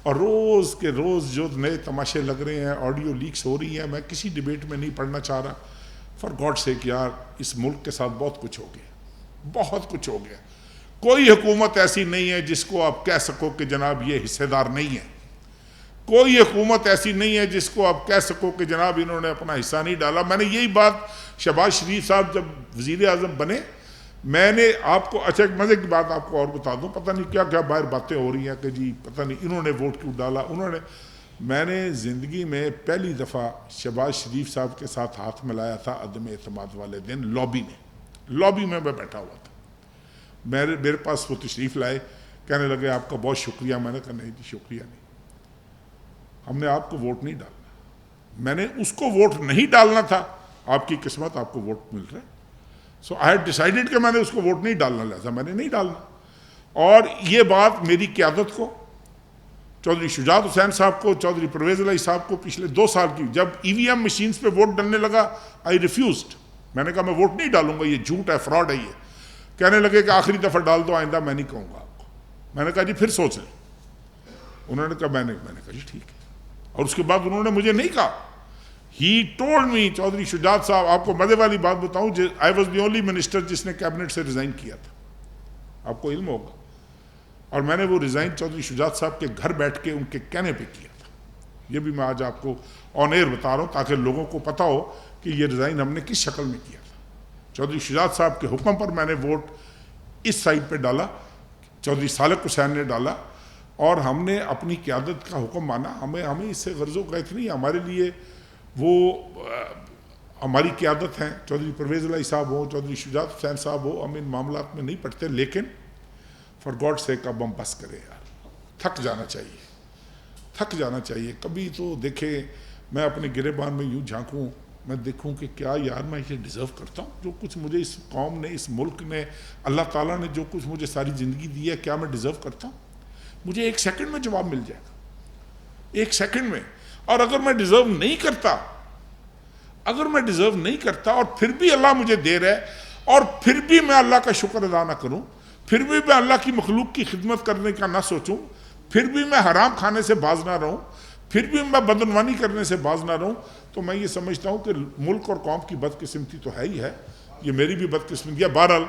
اور روز کے روز جو نئے تماشے لگ رہے ہیں، آڈیو لیکس ہو رہی ہیں. میں کسی ڈیبیٹ میں نہیں پڑھنا چاہ رہا. فار گاڈ سیک یار، اس ملک کے ساتھ بہت کچھ ہو گیا، بہت کچھ ہو گیا. کوئی حکومت ایسی نہیں ہے جس کو آپ کہہ سکو کہ جناب یہ حصے دار نہیں ہے. کوئی حکومت ایسی نہیں ہے جس کو آپ کہہ سکو کہ جناب انہوں نے اپنا حصہ نہیں ڈالا. میں نے یہی بات شہباز شریف صاحب جب وزیر اعظم بنے، میں نے آپ کو اچھا ایک مزے کی بات آپ کو اور بتا دوں. پتہ نہیں کیا کیا باہر باتیں ہو رہی ہیں کہ جی پتہ نہیں انہوں نے ووٹ کیوں ڈالا. میں نے زندگی میں پہلی دفعہ شہباز شریف صاحب کے ساتھ ہاتھ ملایا تھا عدم اعتماد والے دن لابی میں بیٹھا ہوا تھا. میرے پاس وہ تشریف لائے، کہنے لگے آپ کا بہت شکریہ. میں نے کہا نہیں جی شکریہ نہیں، ہم نے آپ کو ووٹ نہیں ڈالنا. میں نے اس کو ووٹ نہیں ڈالنا تھا. آپ کی قسمت، آپ کو ووٹ مل رہا ہے. سو آئی ہیڈ ڈیسائیڈڈ کہ میں نے اس کو ووٹ نہیں ڈالنا، لہذا میں نے نہیں ڈالنا. اور یہ بات میری قیادت کو، چودھری شجاعت حسین صاحب کو، چودھری پرویز الہی صاحب کو پچھلے 2 سال کی جب EVM مشینز پہ ووٹ ڈلنے لگا، آئی ریفیوزڈ. میں نے کہا میں ووٹ نہیں ڈالوں گا، یہ جھوٹ ہے، فراڈ ہے. یہ کہنے لگے کہ آخری دفعہ ڈال دو، آئندہ میں نہیں کہوں گا آپ کو. میں نے کہا جی پھر سوچ لیں. انہوں نے کہا میں نے کہا جی ٹھیک ہے. اور اس کے بعد انہوں نے مجھے نہیں کہا. ہی ٹولڈ می، چودھری شجاعت صاحب، آپ کو مزے والی بات بتاؤں، I was the only minister جس نے کیبنٹ سے ریزائن کیا تھا. آپ کو علم ہوگا. اور میں نے وہ ریزائن چودھری شجاعت صاحب کے گھر بیٹھ کے ان کے کہنے پہ کیا تھا. یہ بھی میں آج آپ کو آن ایئر بتا رہا ہوں تاکہ لوگوں کو پتہ ہو کہ یہ ریزائن ہم نے کس شکل میں کیا تھا. چودھری شجاعت صاحب کے حکم پر میں نے ووٹ اس سائڈ پہ ڈالا، چودھری صالح حسین نے ڈالا، اور ہم نے اپنی قیادت کا حکم مانا. ہمیں اس سے غرض و غیرت نہیں. ہمارے لیے وہ ہماری قیادت ہیں، چودھری پرویز الہی صاحب ہوں، چودھری شجاعت حسین صاحب ہوں، ہم ان معاملات میں نہیں پڑتے. لیکن فار گاڈ سیک اب ہم بس کرے یار، تھک جانا چاہیے. کبھی تو دیکھیں میں اپنے گریبان میں یوں جھانکوں، میں دیکھوں کہ کیا یار میں یہ ڈیزرو کرتا ہوں جو کچھ مجھے اس قوم نے، اس ملک نے، اللہ تعالیٰ نے جو کچھ مجھے ساری زندگی دی ہے، کیا میں ڈیزرو کرتا ہوں؟ مجھے 1 سیکنڈ میں جواب مل جائے گا، 1 سیکنڈ میں. اور اگر میں ڈیزرو نہیں کرتا اور پھر بھی اللہ مجھے دے رہا ہے، اور پھر بھی میں اللہ کا شکر ادا نہ کروں، پھر بھی میں اللہ کی مخلوق کی خدمت کرنے کا نہ سوچوں، پھر بھی میں حرام کھانے سے باز نہ رہوں، پھر بھی میں بدعنوانی کرنے سے باز نہ رہوں، تو میں یہ سمجھتا ہوں کہ ملک اور قوم کی بدقسمتی تو ہے ہی ہے. یہ میری بھی بدقسمتی ہے. بہرحال